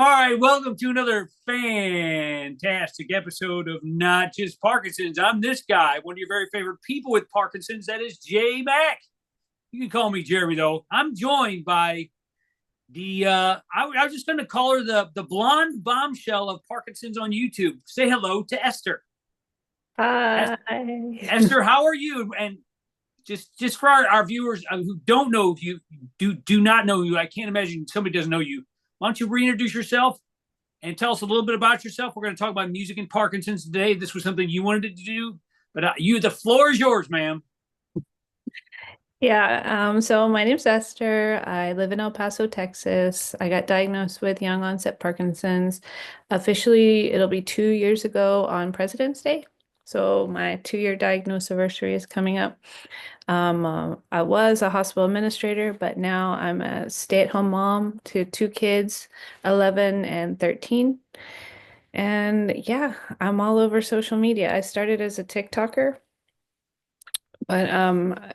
All right, welcome to another fantastic episode of Not Just Parkinson's. I'm this guy, one of your very favorite people with Parkinson's. That is J Mac. You can call me Jeremy, though. I'm joined by I was just going to call her the blonde bombshell of Parkinson's on YouTube. Say hello to Esther. Hi. Esther, how are you? And just for our viewers who don't know you, do not know you, I can't imagine somebody doesn't know you. Why don't you reintroduce yourself and tell us a little bit about yourself? We're going to talk about music and Parkinson's today. This was something you wanted to do, but the floor is yours, ma'am. So my name's Esther. I live in El Paso, Texas. I got diagnosed with young onset Parkinson's. Officially, it'll be 2 years ago on President's Day. So my 2-year diagnosis anniversary is coming up. I was a hospital administrator, but now I'm a stay-at-home mom to two kids, 11 and 13. And yeah, I'm all over social media. I started as a TikToker. But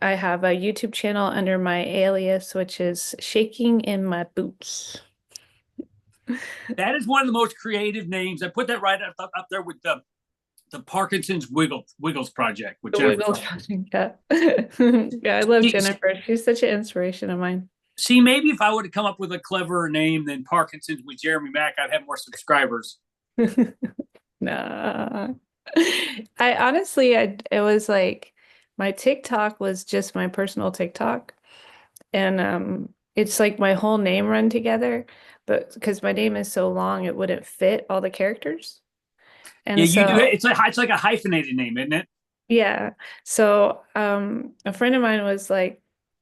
I have a YouTube channel under my alias, which is Shaking in My Boots. That is one of the most creative names. I put that right up there with the Parkinson's Wiggles Project with The Jennifer. Wiggles Project, yeah. Yeah, I love Jennifer. She's such an inspiration of mine. See, maybe if I would have come up with a cleverer name than Parkinson's with Jeremy Mack, I'd have more subscribers. Nah. I honestly, it was like my TikTok was just my personal TikTok. And it's like my whole name run together, but because my name is so long, it wouldn't fit all the characters. Yeah, And you do. so, It's like a hyphenated name, isn't it? yeah. So, a friend of mine was like,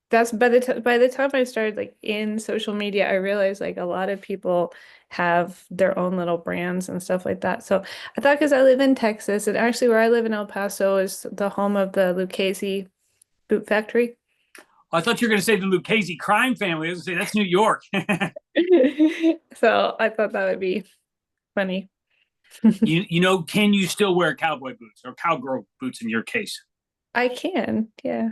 that's by the time I started like in social media, I realized like a lot of people have their own little brands and stuff like that. So I thought because I live in Texas and actually where I live in El Paso is the home of the Lucchese boot factory. I thought you were going to say the Lucchese crime family. I was going to say that's New York. So I thought that would be funny. Can you still wear cowboy boots or cowgirl boots in your case? I can, yeah.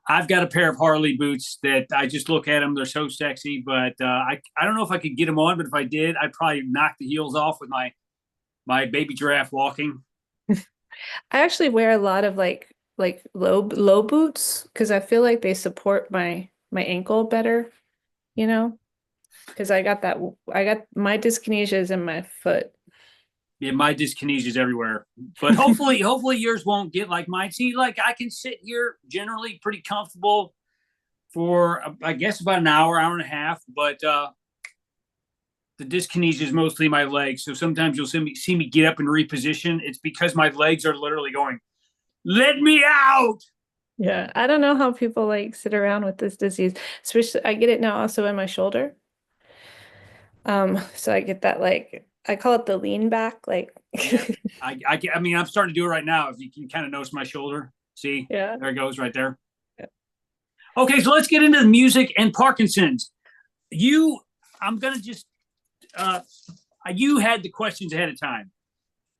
I've got a pair of Harley boots that I just look at them. They're so sexy, but I don't know if I could get them on. But if I did, I'd probably knock the heels off with my baby giraffe walking. I actually wear a lot of like low boots because I feel like they support my ankle better, you know? Because I got my dyskinesia is in my foot. Yeah, my dyskinesia is everywhere, but hopefully yours won't get like mine. See, like I can sit here generally pretty comfortable for I guess about an hour and a half, but the dyskinesia is mostly my legs. So sometimes you'll see me get up and reposition. It's because my legs are literally going, let me out. Yeah, I don't know how people like sit around with this disease. Especially I get it now also in my shoulder. So I get that like I call it the lean back, like Yeah. I mean, I'm starting to do it right now. If you can kind of notice my shoulder, see, yeah. there it goes right there. Yeah. Okay, so let's get into the music and Parkinson's. You, I'm gonna just, uh, you had the questions ahead of time,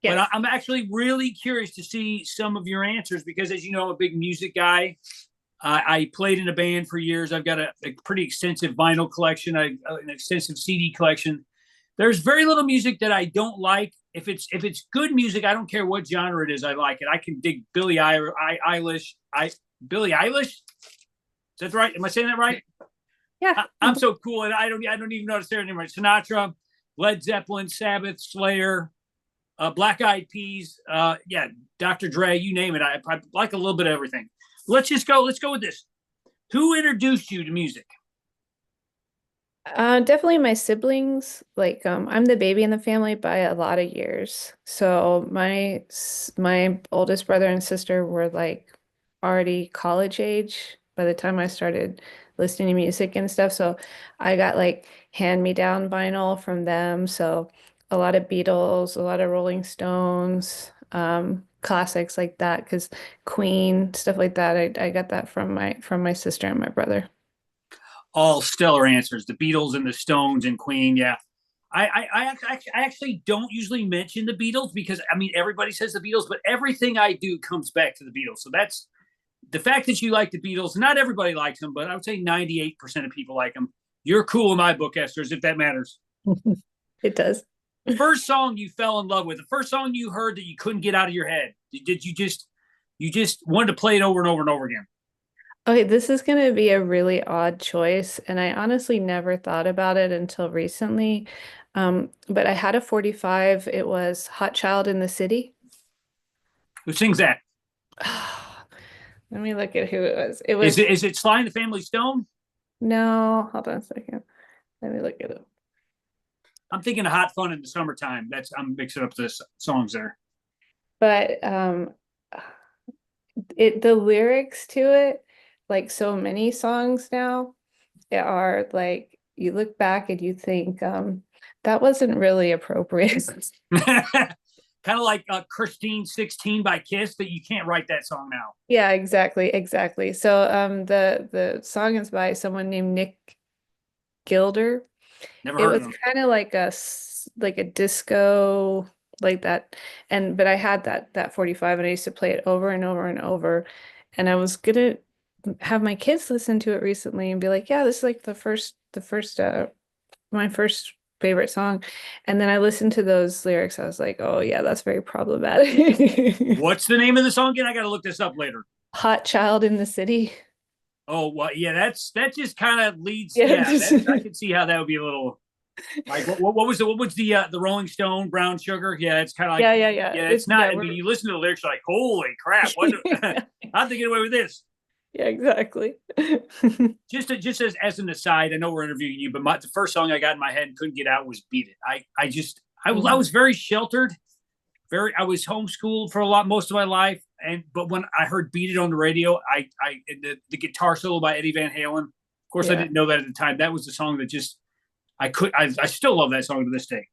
but Yes. I'm actually really curious to see some of your answers because, as you know, I'm a big music guy. I played in a band for years. I've got a pretty extensive vinyl collection, an extensive CD collection. There's very little music that I don't like. If it's good music, I don't care what genre it is. I like it. I can dig Eilish. Billie Eilish. Is that right? Am I saying that right? Yeah. I'm so cool, and I don't even know how to say it anymore. Sinatra, Led Zeppelin, Sabbath, Slayer, Black Eyed Peas. Yeah, Dr. Dre. You name it. I like a little bit of everything. Let's go with this. Who introduced you to music? Definitely my siblings. Like, I'm the baby in the family by a lot of years. So my oldest brother and sister were like already college age by the time I started listening to music and stuff. So I got like hand-me-down vinyl from them. So a lot of Beatles, a lot of Rolling Stones, classics like that, because Queen, stuff like that. I got that from my sister and my brother. All stellar answers. The Beatles and the Stones and Queen. Yeah, I actually don't usually mention the Beatles because I mean everybody says the Beatles, but everything I do comes back to the Beatles. So that's the fact that you like the Beatles. Not everybody likes them, but I would say 98% of people like them. You're cool in my book, Esther, if that matters. It does. The first song you fell in love with, the first song you heard that you couldn't get out of your head. Did you just wanted to play it over and over and over again? Okay, this is going to be a really odd choice, and I honestly never thought about it until recently. But I had a 45. It was Hot Child in the City. Who sings that? Let me look at who it was. It Is was, it Sly and the Family Stone? no, hold on a second. Let me look at it. I'm thinking of Hot Fun in the Summertime. That's I'm mixing up the songs there. But the lyrics to it, like so many songs now, are like you look back and you think that wasn't really appropriate. Kind of like Christine 16 by Kiss, that you can't write that song now. Yeah, exactly, exactly. So the song is by someone named Nick Gilder. Never It heard of was them. kind of like like a disco like that. And but I had that 45 and I used to play it over and over and over. And I was gonna have my kids listen to it recently and be like, yeah, this is like the first my first favorite song. And then I listened to those lyrics. I was like, oh yeah, that's very problematic. What's the name of the song again? I got to look this up later. Hot Child in the City. Oh, well, yeah, that just kind of leads. Yeah, Yeah, I can see how that would be a little like what was the Rolling Stone Brown Sugar? Yeah, it's kind of like yeah. yeah, It's it's not. yeah, I mean, you listen to the lyrics, you're like, holy crap, what? How'd they get away with this? yeah, exactly. Just as an aside, I know we're interviewing you, but the first song I got in my head and couldn't get out was "Beat It." I was very sheltered. I was homeschooled for most of my life, but when I heard "Beat It" on the radio, the guitar solo by Eddie Van Halen. Of course, I Yeah. didn't know that at the time. That was the song that just I still love that song to this day.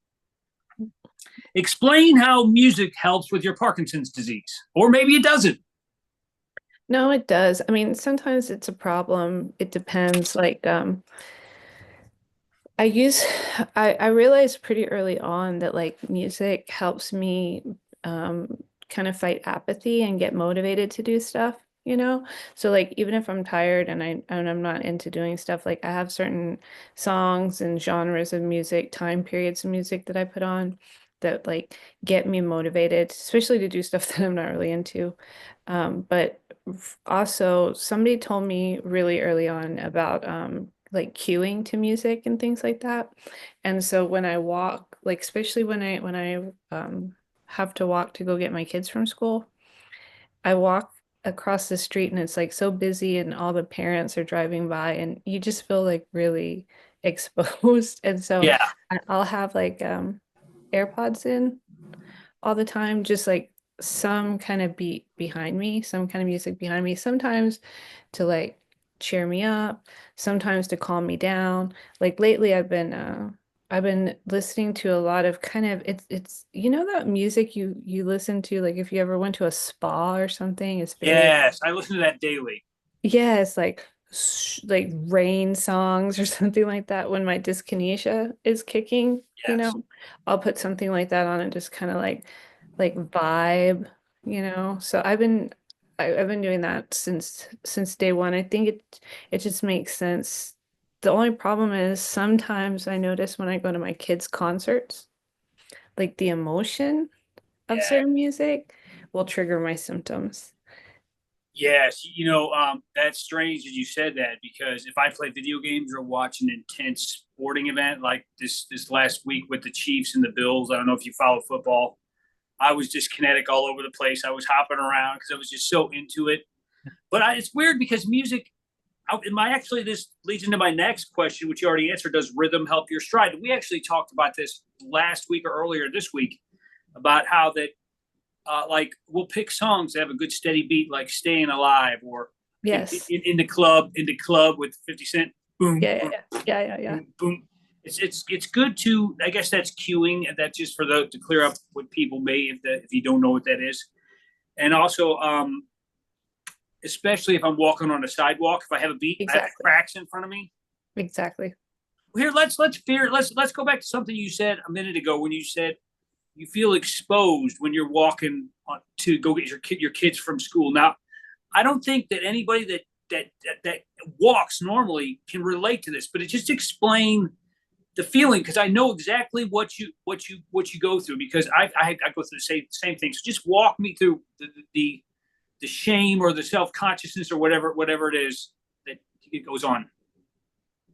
Explain how music helps with your Parkinson's disease, or maybe it doesn't. No, it does. I mean, sometimes it's a problem. It depends. Like, I use, I realized pretty early on that like music helps me kind of fight apathy and get motivated to do stuff, you know? So like even if I'm tired and I'm not into doing stuff, like I have certain songs and genres of music, time periods of music that I put on that like get me motivated, especially to do stuff that I'm not really into. But also somebody told me really early on about like cueing to music and things like that. And so when I walk, like especially when I have to walk to go get my kids from school, I walk across the street and it's like so busy and all the parents are driving by and you just feel like really exposed. And so Yeah, I'll have like AirPods in all the time, just like some kind of beat behind me, some kind of music behind me, sometimes to like cheer me up, sometimes to calm me down. Like lately I've been listening to a lot of kind of it's you know that music you listen to like if you ever went to a spa or something, it's very yes, I listen to that daily. yeah, it's like like rain songs or something like that when my dyskinesia is kicking, you Yes, know. I'll put something like that on and just kind of like vibe, you know. So I've been doing that since day one. I think it just makes sense. The only problem is sometimes I notice when I go to my kids' concerts, like the emotion of yeah, certain music will trigger my symptoms. yes. That's strange that you said that because if I play video games or watch an intense sporting event like this last week with the Chiefs and the Bills, I don't know if you follow football. I was just kinetic all over the place. I was hopping around because I was just so into it. But it's weird because music. Actually, this leads into my next question, which you already answered. Does rhythm help your stride? We actually talked about this last week or earlier this week about how that like we'll pick songs that have a good steady beat, like "Staying Alive" or Yes. in the club with 50 Cent. Boom, Yeah, yeah, boom, yeah. Yeah, yeah, yeah. boom, boom. It's good to. I guess that's cueing, and that's just for to clear up what people may if you don't know what that is, and also especially if I'm walking on a sidewalk, if I have a beat, I have Exactly. cracks in front of me. Exactly. Here, let's go back to something you said a minute ago when you said you feel exposed when you're walking to go get your kids from school. Now, I don't think that anybody that walks normally can relate to this, but it just explain the feeling, because I know exactly what you go through, because I go through the same thing. So just walk me through the shame or the self-consciousness or whatever it is that it goes on.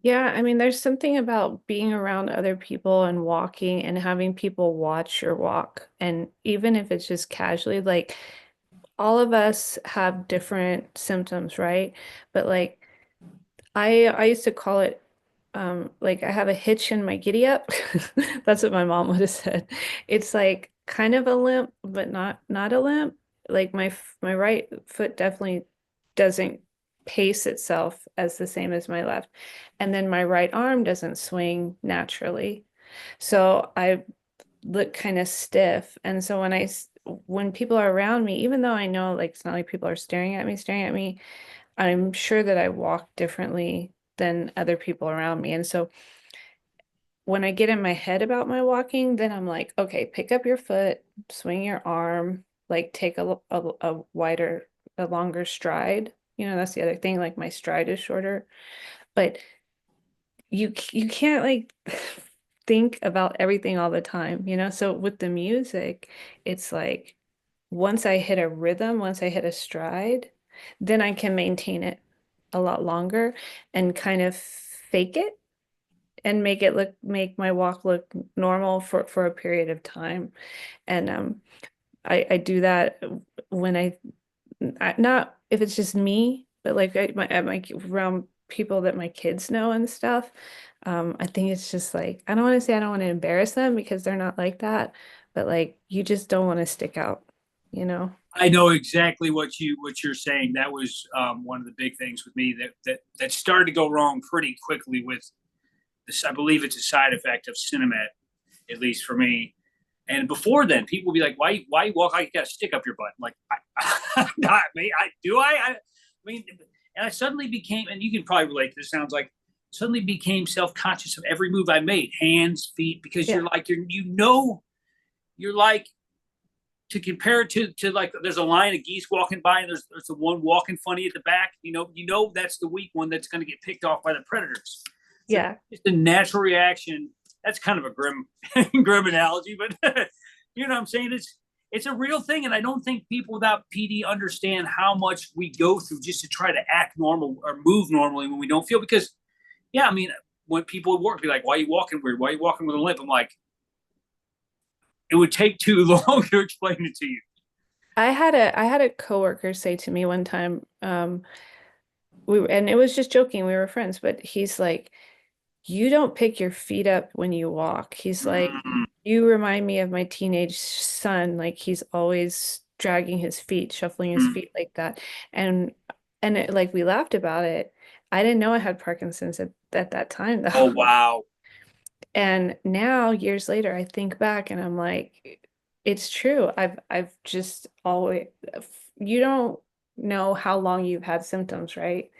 Yeah, I mean, there's something about being around other people and walking and having people watch your walk. And even if it's just casually, like all of us have different symptoms, right? But like I used to call it like I have a hitch in my giddy up. That's what my mom would have said. It's like kind of a limp, but not a limp. Like my right foot definitely doesn't pace itself as the same as my left. And then my right arm doesn't swing naturally. So I look kind of stiff. And so when people are around me, even though I know like it's not like people are staring at me, I'm sure that I walk differently than other people around me. And so when I get in my head about my walking, then I'm like, okay, pick up your foot, swing your arm, like take a wider, a longer stride. That's the other thing. Like my stride is shorter, but you can't like think about everything all the time. So with the music, it's like once I hit a rhythm, once I hit a stride, then I can maintain it a lot longer and kind of fake it and make my walk look normal for a period of time. And I do that when not if it's just me, but like at my around people that my kids know and stuff. I think it's just like I don't want to say I don't want to embarrass them because they're not like that, but like you just don't want to stick out, you know? I know exactly what you're saying. That was one of the big things with me that started to go wrong pretty quickly with this. I believe it's a side effect of Cinemet, at least for me. And before then, people would be like, "Why you walk like you got a stick up your butt?" I'm like, not me. I mean, and I suddenly became, and you can probably relate to this. Sounds like suddenly became self conscious of every move I made, hands, feet, because Yeah. you're like you're like to compare it to like there's a line of geese walking by and there's the one walking funny at the back. That's the weak one that's going to get picked off by the predators. So Yeah. it's a natural reaction. That's kind of a grim grim analogy, but you know what I'm saying? It's a real thing, and I don't think people without PD understand how much we go through just to try to act normal or move normally when we don't feel. Because, yeah, I mean, when people at work be like, "Why are you walking weird? Why are you walking with a limp?" I'm like, it would take too long to explain it to you. I had a coworker say to me one time, and it was just joking, we were friends, but he's like, you don't pick your feet up when you walk. He's like, Mm, you remind me of my teenage son. Like he's always dragging his feet, shuffling his mm. feet like that. And like we laughed about it. I didn't know I had Parkinson's at that time though. Oh wow. And now years later, I think back and I'm like, it's true. I've just always you don't know how long you've had symptoms, right?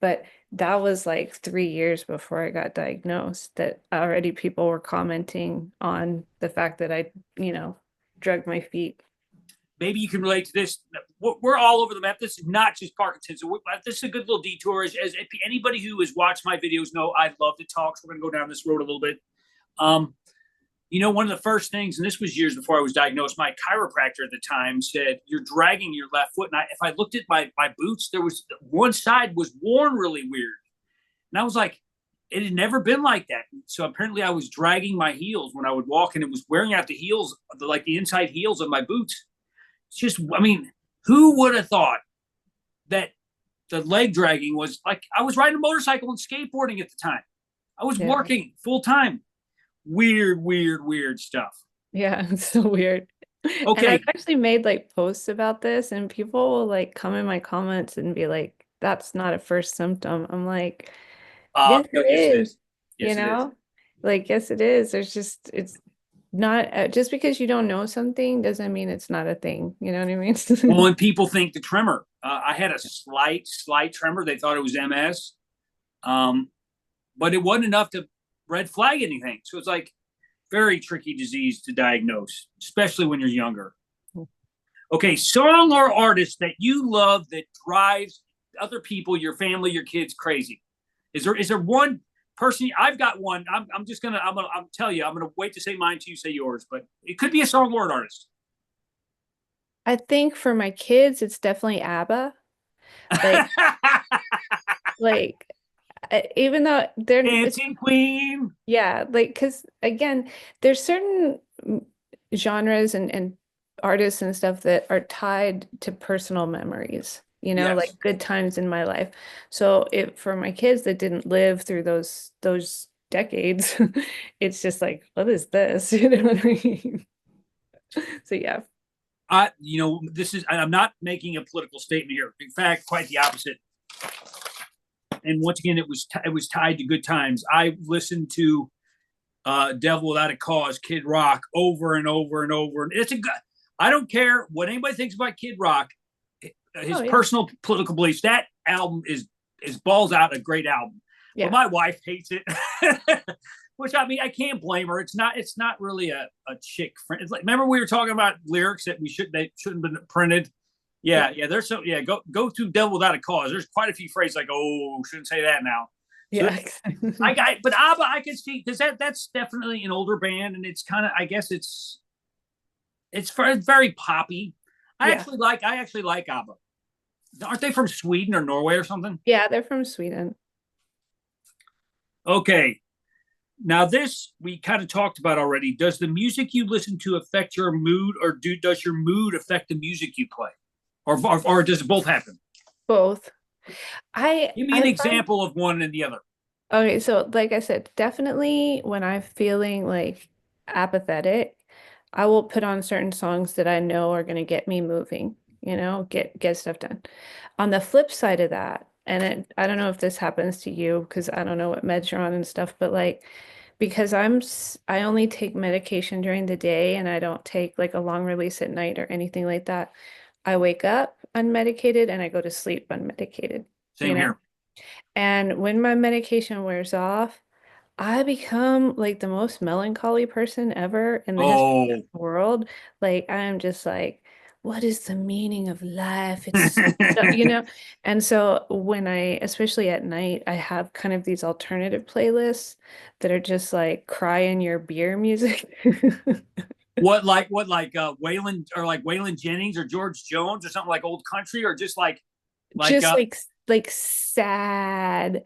But that was like 3 years before I got diagnosed that already people were commenting on the fact that I drug my feet. Maybe you can relate to this. We're all over the map. This is not just Parkinson's. So this is a good little detour. As anybody who has watched my videos know, I love to talk. So we're going to go down this road a little bit. Um, one of the first things, and this was years before I was diagnosed, my chiropractor at the time said, "You're dragging your left foot." And if I looked at my boots, there was one side was worn really weird. And I was like, it had never been like that. So apparently I was dragging my heels when I would walk, and it was wearing out the heels, like the inside heels of my boots. It's just, I mean, who would have thought that the leg dragging was like I was riding a motorcycle and skateboarding at the time. I was Yeah. working full time. Weird stuff. Yeah, it's so weird. And I've Okay. actually made like posts about this and people will like come in my comments and be like, that's not a first symptom. I'm like, yes, it Yes, it is, is. you Yes, it is. know? Like, yes, it is. It's not just because you don't know something doesn't mean it's not a thing. You know what I Well, mean? when people think the tremor, I had a slight tremor. They thought it was MS, um, but it wasn't enough to red flag anything. So it's like very tricky disease to diagnose, especially when you're younger. Okay, song or artist that you love that drives other people, your family, your kids crazy? Is there one personally, I've got one. I'm just gonna I'm tell you, I'm gonna wait to say mine to you say yours, but it could be a song or an artist. I think for my kids, it's definitely ABBA. Like, like even though it's Dancing Queen. yeah, like because again, there's certain genres and artists and stuff that are tied to personal memories, Yes. like good times in my life. So if for my kids that didn't live through those decades, it's just like, what is this? You know what I mean? So yeah. This is, I'm not making a political statement here. In fact, quite the opposite. And once again, it was tied to good times. I listened to "Devil Without a Cause," Kid Rock, over and over and over. And it's a good. I don't care what anybody thinks about Kid Rock, his Oh yeah. personal political beliefs. That album is balls out a great album. But Yeah. my wife hates it, which I mean I can't blame her. It's not really a chick friend. It's like, remember we were talking about lyrics that they shouldn't have been printed. Yeah. Yeah. There's so yeah. Go through "Devil Without a Cause." There's quite a few phrases like, "Oh, shouldn't say that now." So Yeah. but ABBA I can see because that's definitely an older band, and it's kind of, I guess it's very poppy. Yeah. I actually like ABBA. Aren't they from Sweden or Norway or something? Yeah, they're from Sweden. Okay. Now this we kind of talked about already. Does the music you listen to affect your mood, or does your mood affect the music you play, or does it both happen? Both. I Give me an I find example of one and the other. Okay, so like I said, definitely when I'm feeling like apathetic, I will put on certain songs that I know are going to get me moving, get stuff done. On the flip side of that, and I don't know if this happens to you because I don't know what meds you're on and stuff, but like because I only take medication during the day and I don't take like a long release at night or anything like that. I wake up unmedicated and I go to sleep unmedicated, you Same know? here. And when my medication wears off, I become like the most melancholy person ever in the history of Oh. the world. Like I'm just like, what is the meaning of life? It's And so when especially at night, I have kind of these alternative playlists that are just like cry in your beer music. Waylon Jennings or George Jones or something, like old country, or just like Just like sad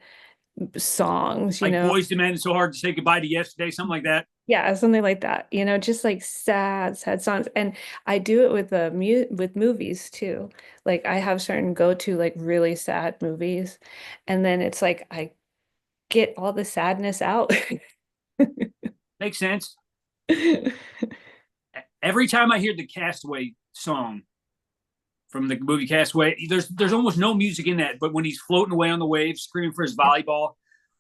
songs, Boys to Men, It's So Hard to Say Goodbye to Yesterday, something like that. Yeah, something like that, just like sad songs. And I do it with mu with movies too. Like I have certain go-to like really sad movies, and then it's like I get all the sadness out. Makes sense. Every time I hear the Castaway song from the movie Castaway, there's almost no music in that, but when he's floating away on the waves, screaming for his volleyball,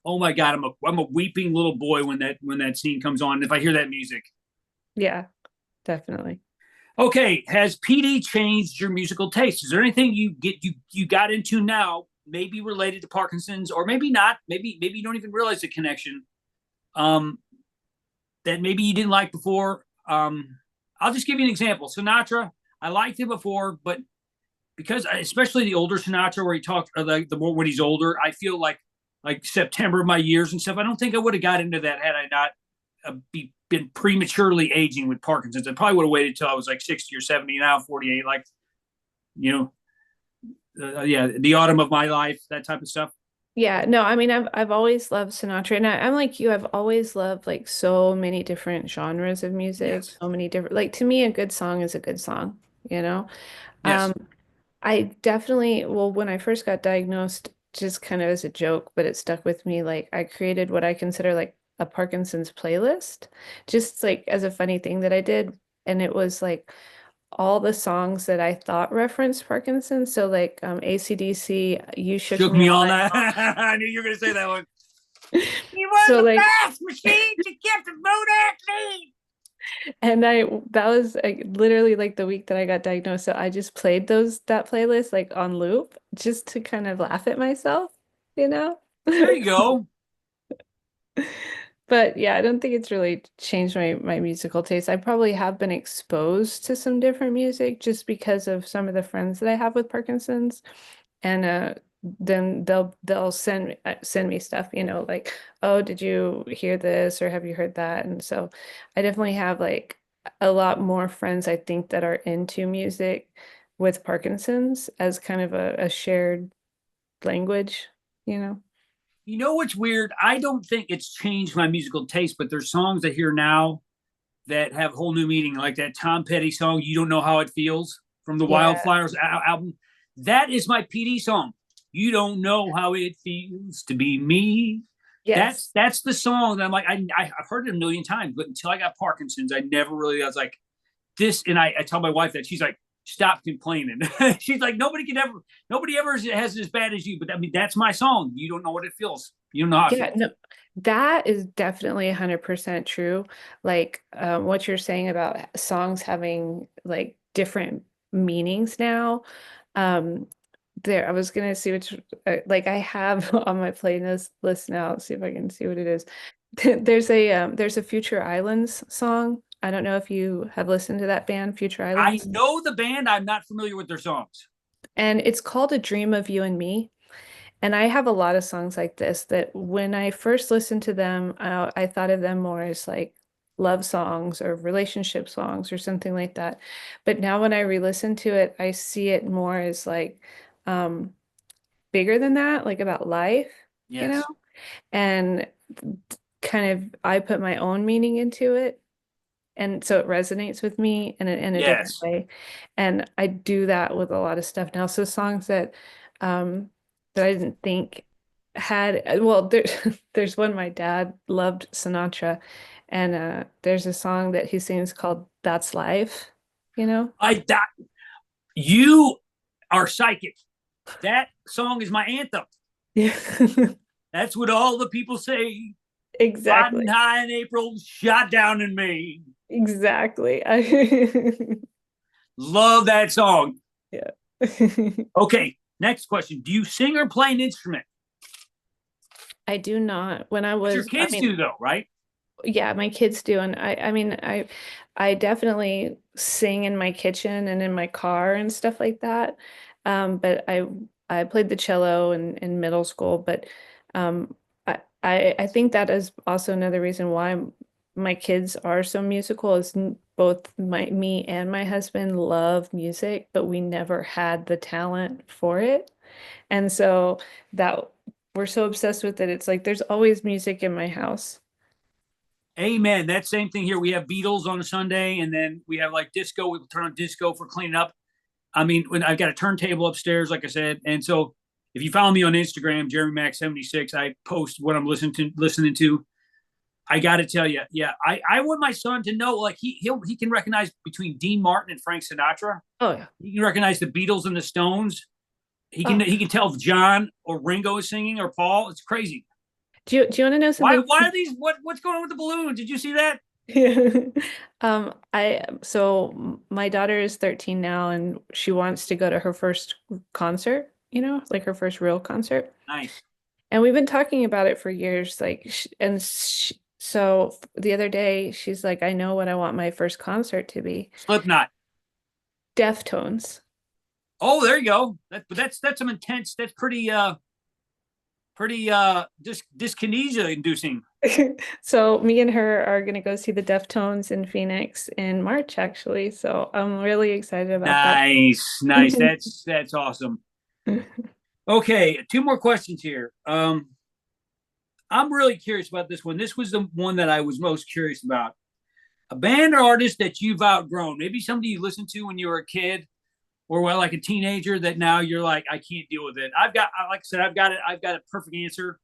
oh my God, I'm a weeping little boy when that scene comes on. If I hear that music. Yeah, definitely. Okay, has PD changed your musical taste? Is there anything you got into now, maybe related to Parkinson's, or maybe not? Maybe you don't even realize the connection. Um, that maybe you didn't like before. I'll just give you an example. Sinatra, I liked him before, but because especially the older Sinatra, where he talked, or like the more when he's older, I feel like September of My Years and stuff. I don't think I would have got into that had I not been prematurely aging with Parkinson's. I probably would have waited till I was like 60 or 70. Now 48, like you yeah, the autumn of my life, that type of stuff. Yeah, no, I mean I've always loved Sinatra, and I'm like you, I've always loved like so many different genres of music, Yes, so many different like to me a good song is a good song, you know? yes. Um, I definitely, well, when I first got diagnosed, just kind of as a joke, but it stuck with me. Like, I created what I consider like a Parkinson's playlist, just like as a funny thing that I did. And it was like all the songs that I thought referenced Parkinson's. So, like AC/DC, You Shook Shook Me me All all Night night. Long. I knew you were gonna say that one. He was So, a like, fast machine to get the motor clean. and that was like, literally like the week that I got diagnosed. So I just played that playlist like on loop just to kind of laugh at myself, you know? There you go. But yeah, I don't think it's really changed my musical taste. I probably have been exposed to some different music just because of some of the friends that I have with Parkinson's. And then they'll send me stuff, you know, like, oh, did you hear this or have you heard that? And so I definitely have like a lot more friends I think that are into music with Parkinson's as kind of a shared language, you know? You know what's weird? I don't think it's changed my musical taste, but there's songs I hear now that have whole new meaning, like that Tom Petty song, "You Don't Know How It Feels" from the Yeah. Wildflowers album. That is my PD song. You don't know how it feels to be me. Yes. That's the song that I'm like, I've heard it a million times, but until I got Parkinson's, I never really, I was like, this, and I tell my wife that, she's like, stop complaining. She's like, nobody ever has it as bad as you. But I mean, that's my song. You don't know what it feels. You don't know how it Yeah, feels. no, that is definitely 100% true. Like what you're saying about songs having like different meanings now. Um, I was gonna see which like I have on my playlist list now. Let's see if I can see what it is. There's a Future Islands song. I don't know if you have listened to that band, Future I Islands, know the band. I'm not familiar with their songs. and it's called A Dream of You and Me. And I have a lot of songs like this that when I first listened to them, I thought of them more as like love songs or relationship songs or something like that. But now when I re-listen to it, I see it more as like um, bigger than that, like about life, you know? Yes. And kind of I put my own meaning into it. And so it resonates with me in a different Yes. way. And I do that with a lot of stuff now. So songs um that I didn't think had well there, there's one my dad loved Sinatra, and there's a song that he sings called That's Life, you know? I that you are psychic. That song is my anthem. Yeah. That's what all the people say. Riding Exactly. high in April, shot down in May. Exactly. Love that song. Yeah. Okay, next question. Do you sing or play an instrument? I do not. When I But your was, I kids mean, do, though, right? yeah, my kids do, and I mean, I definitely sing in my kitchen and in my car and stuff like that. But I played the cello in middle school, but um, I think that is also another reason why my kids are so musical is both me and my husband love music, but we never had the talent for it, and so that we're so obsessed with it. It's like there's always music in my house. Amen. That same thing here. We have Beatles on a Sunday, and then we have like disco. We turn on disco for cleaning up. I mean, when I've got a turntable upstairs, like I said, and so if you follow me on Instagram, Jeremy Mac 76, I post what I'm listening to. I got to tell you, yeah, I want my son to know, like he can recognize between Dean Martin and Frank Sinatra. Oh yeah. He can recognize the Beatles and the Stones. He can Oh, he can tell if John or Ringo is singing or Paul. It's crazy. do you want to know Why something? why are these what's going on with the balloons? Did you see that? Yeah. My daughter is 13 now and she wants to go to her first concert, you know, like her first real concert. Nice. And we've been talking about it for years, like, so the other day she's like, I know what I want my first concert to be. Slipknot. Deftones. Oh, there you go. That's some intense. That's pretty dyskinesia inducing. So me and her are gonna go see the Deftones in Phoenix in March, actually. So I'm really excited about that. Nice, nice. That's awesome. Okay, two more questions here. I'm really curious about this one. This was the one that I was most curious about. A band or artist that you've outgrown, maybe somebody you listened to when you were a kid, or well, like a teenager that now you're like, I can't deal with it. Like I said, I've got a perfect answer.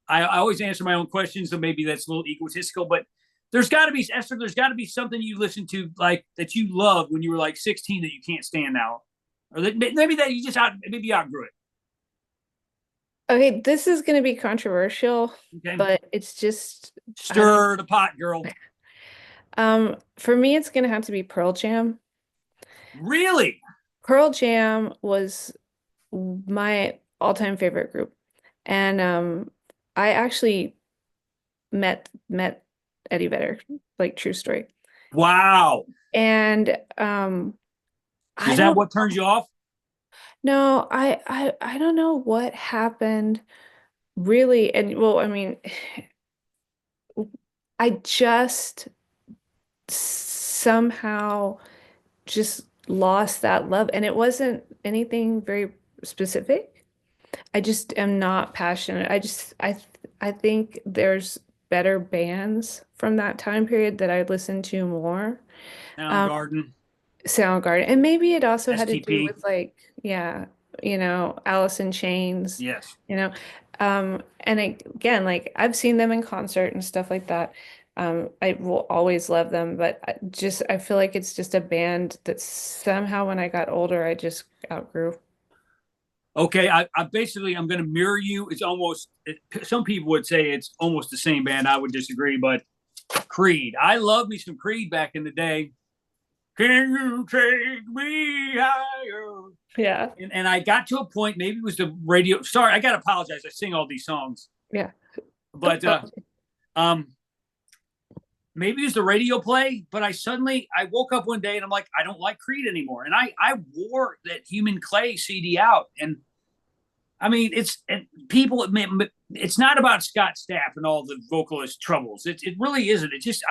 I always answer my own questions, so maybe that's a little egotistical, but there's got to be, Esther, there's got to be something you listened to like that you loved when you were like 16 that you can't stand now, or that maybe that you just maybe outgrew it. Okay, this is gonna be controversial, Okay, but it's just I don't stir the pot, girl. for me it's gonna have to be Pearl Jam. Really? Pearl Jam was my all-time favorite group. And I actually met Eddie Vedder, like true story. Wow. And I Is that don't what turns you off? No, I don't know what happened really. And well, I mean, I just somehow just lost that love. And it wasn't anything very specific. I just am not passionate. I think there's better bands from that time period that I listen to more. Um, Soundgarden, Soundgarden. And maybe it also had to do STP. with like, yeah, Alice in Chains, Yes. you know. And again, like I've seen them in concert and stuff like that. I will always love them, but I feel like it's just a band that somehow when I got older, I just outgrew. Okay, I basically I'm going to mirror you. It's almost some people would say it's almost the same band. I would disagree, but Creed. I love me some Creed back in the day. Can you take me higher? Yeah. And I got to a point. Maybe it was the radio. Sorry, I got to apologize. I sing all these songs, Yeah. but um, maybe it was the radio play. But I woke up one day and I'm like, I don't like Creed anymore. And I wore that Human Clay CD out, and I mean, people. It's not about Scott Stapp and all the vocalist troubles. It really isn't. It just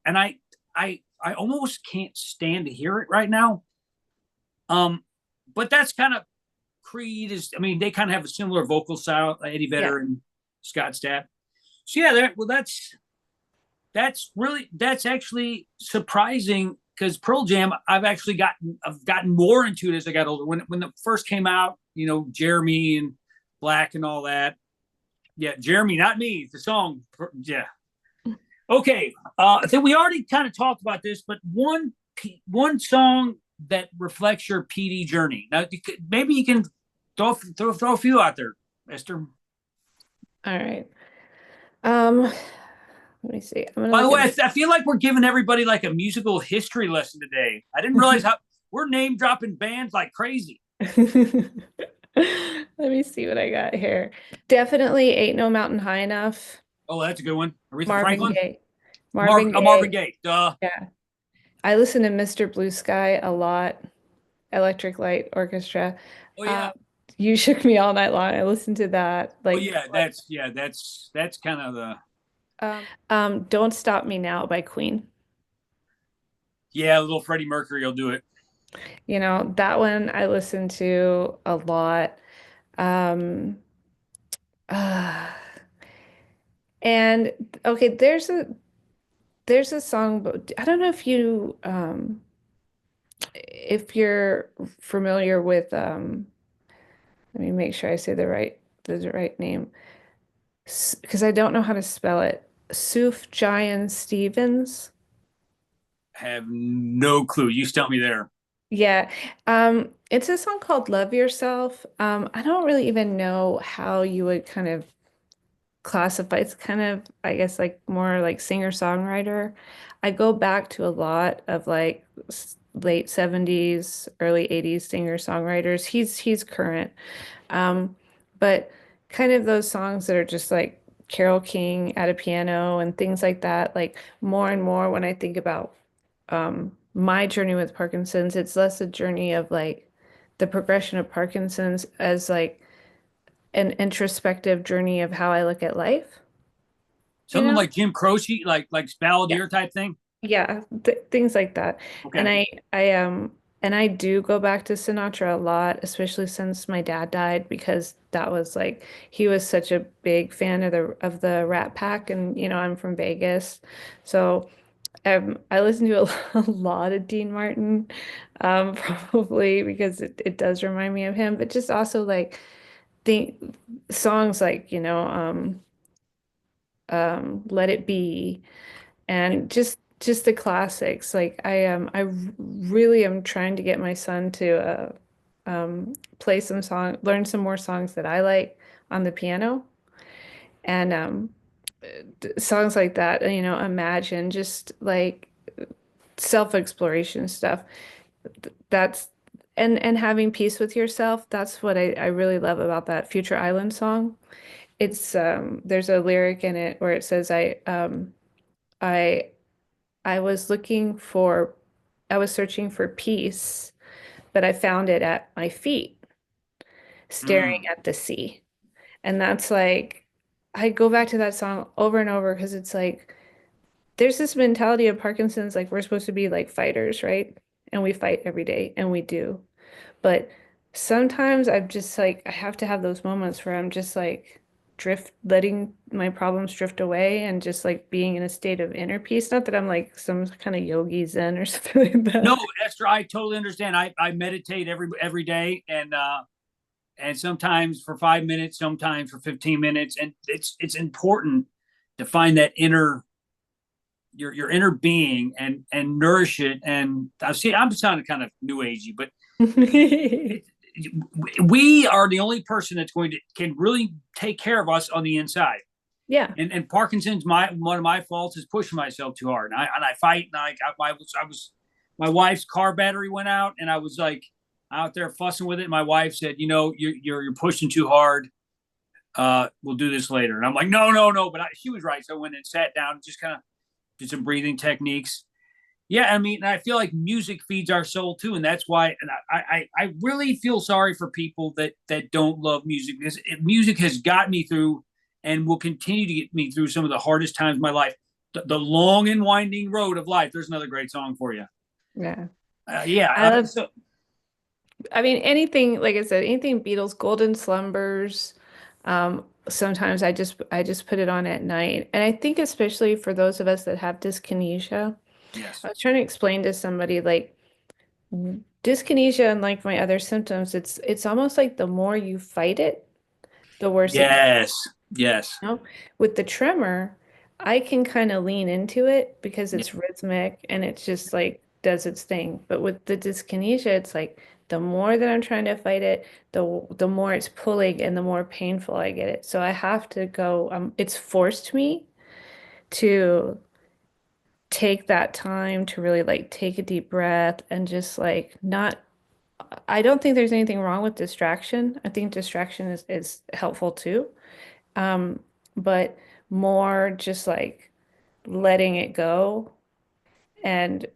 and I almost can't stand to hear it right now. Um, but that's kind of Creed is. I mean, they kind of have a similar vocal style, Eddie Yeah. Vedder and Scott Stapp. So yeah, well, that's actually surprising because Pearl Jam, I've gotten more into it as I got older. When it first came out, Jeremy and Black and all that. Yeah, Jeremy, not me. The song, yeah. Okay, I think we already kind of talked about this, but one song that reflects your PD journey. Now, maybe you can throw a few out there, Esther. All right. Um, let me see. I'm gonna By the look way, at my I feel like we're giving everybody like a musical history lesson today. I didn't realize how we're name dropping bands like crazy. Let me see what I got here. Definitely Ain't No Mountain High Enough. Oh, that's a good one. Aretha Marvin Franklin, Gaye. Marvin Marvin Gaye. Gaye. Duh. Yeah. I listen to Mr. Blue Sky a lot. Electric Light Orchestra. Oh Um, yeah. You Shook Me All Night Long. I listened to that. Oh Like, yeah. That's kind of the Don't Stop Me Now by Queen. yeah. Little Freddie Mercury will do it. That one I listen to a lot. Um, uh, and okay, there's a song, but I don't know if you're familiar with let me make sure I say the right name because I don't know how to spell it. Suf Giant Stevens. Have no clue. You stumped me there. Yeah. It's a song called Love Yourself. I don't really even know how you would kind of classify. It's kind of, I guess, like more like singer-songwriter. I go back to a lot of like late 70s, early 80s singer-songwriters. He's current. Um, but kind of those songs that are just like Carole King at a piano and things like that, like more and more when I think about my journey with Parkinson's, it's less a journey of like the progression of Parkinson's as like an introspective journey of how I look at life, you Something know? like Jim Croce, like Yeah. Balladeer type thing. Yeah, th things like that. And Okay. I do go back to Sinatra a lot, especially since my dad died, because that was like he was such a big fan of the Rat Pack, and I'm from Vegas. So I listen to a lot of Dean Martin, probably because it does remind me of him, but just also like the songs like, Let It Be and just the classics. Like I really am trying to get my son to play learn some more songs that I like on the piano. And songs like that, Imagine, just like self-exploration stuff. That's and having peace with yourself. That's what I really love about that Future Island song. It's there's a lyric in it where it says I I was I was searching for peace, but I found it at my feet. staring Mm, at the sea. And that's like, I go back to that song over and over because it's like, there's this mentality of Parkinson's, like we're supposed to be like fighters, right? And we fight every day, and we do. But sometimes I'm just like, I have to have those moments where I'm just like letting my problems drift away and just like being in a state of inner peace. Not that I'm like some kind of yogi zen or something like no, that. Esther, I totally understand. I meditate every day, and sometimes for 5 minutes, sometimes for 15 minutes, and it's important to find that inner your inner being and nourish it. And I see I'm sounding kind of new agey, but it, we are the only person that's going to can really take care of us on the inside. Yeah. And Parkinson's my one of my faults is pushing myself too hard. And I fight and I was my wife's car battery went out and I was like out there fussing with it. My wife said, you're pushing too hard. We'll do this later. And I'm like, no. But she was right. So I went and sat down, and just kind of did some breathing techniques. Yeah, I mean, I feel like music feeds our soul too, and that's why. And I really feel sorry for people that don't love music, because music has got me through, and will continue to get me through some of the hardest times of my life. The long and winding road of life. There's another great song for you. Yeah. Yeah. I love, So I mean, anything, like I said, anything Beatles, Golden Slumbers. Sometimes I just put it on at night. And I think especially for those of us that have dyskinesia, yes, I was trying to explain to somebody like dyskinesia and like my other symptoms, it's almost like the more you fight it, the worse it gets. yes, yes, You know? With the tremor, I can kind of lean into it because yeah. it's rhythmic and it's just like does its thing. But with the dyskinesia, it's like the more that I'm trying to fight it, the more it's pulling and the more painful I get it. So I have to go, it's forced me to take that time to really like take a deep breath and just like not I don't think there's anything wrong with distraction. I think distraction is helpful too. Um, but more just like letting it go. And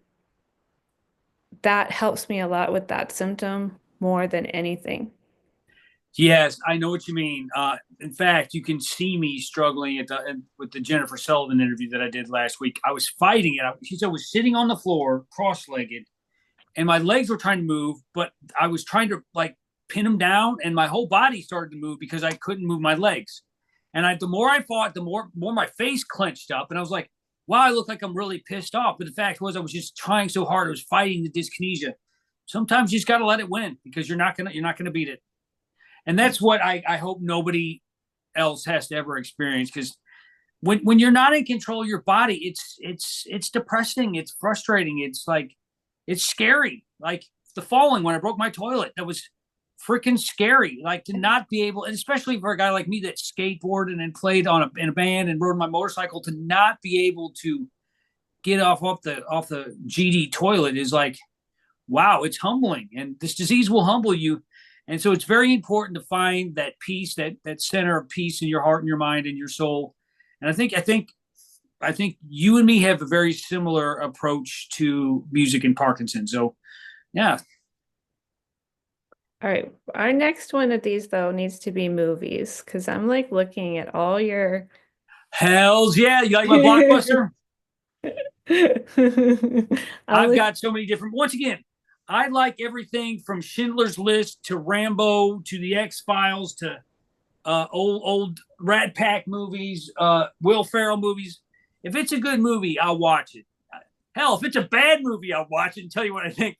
that helps me a lot with that symptom more than anything. Yes, I know what you mean. In fact, you can see me struggling with the Jennifer Sullivan interview that I did last week. I was fighting it. She said I was sitting on the floor, cross-legged, and my legs were trying to move, but I was trying to like pin them down, and my whole body started to move because I couldn't move my legs. And the more I fought, the more my face clenched up, and I was like, "Wow, I look like I'm really pissed off." But the fact was, I was just trying so hard. I was fighting the dyskinesia. Sometimes you just got to let it win, because you're not gonna beat it. And that's what I hope nobody else has to ever experience, because when you're not in control of your body, it's depressing, it's frustrating, it's like it's scary. Like the falling when I broke my toilet, that was freaking scary. Like to not be able, and especially for a guy like me that skateboarded and played in a band and rode my motorcycle, to not be able to get off the GD toilet is like, wow, it's humbling. And this disease will humble you. And so it's very important to find that peace, that center of peace in your heart and your mind and your soul. And I think you and me have a very similar approach to music and Parkinson. So yeah. All right. Our next one of these though needs to be movies because I'm like looking at all your Hells yeah. You like my blockbuster? I'm I've like, got so many different, once again, I like everything from Schindler's List to Rambo to the X Files to old Rat Pack movies, Will Ferrell movies. If it's a good movie, I'll watch it. Hell, if it's a bad movie, I'll watch it and tell you what I think.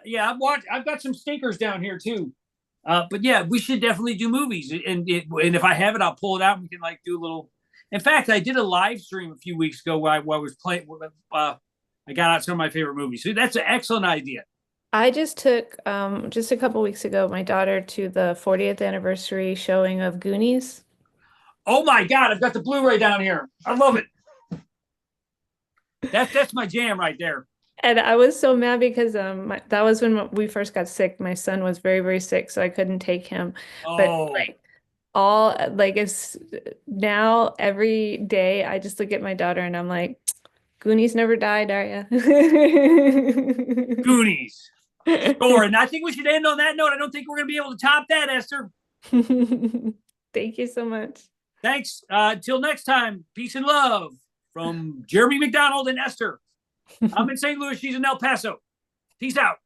Yeah, I've got some stinkers down here too. But yeah, we should definitely do movies, and if I have it, I'll pull it out and we can like do a little. In fact, I did a live stream a few weeks ago where I was playing. I got out some of my favorite movies. So that's an excellent idea. I just took just a couple weeks ago my daughter to the 40th anniversary showing of Goonies. Oh my God, I've got the Blu-ray down here. I love it. That's my jam right there. And I was so mad because that was when we first got sick. My son was very, very sick, so I couldn't take him. But Oh, like all like it's now every day I just look at my daughter and I'm like, Goonies never died, are ya? Goonies. Score. And I think we should end on that note. I don't think we're going to be able to top that, Esther. Thank you so much. Thanks. Till next time, peace and love from Jeremy McDonald and Esther. I'm in St. Louis. She's in El Paso. Peace out.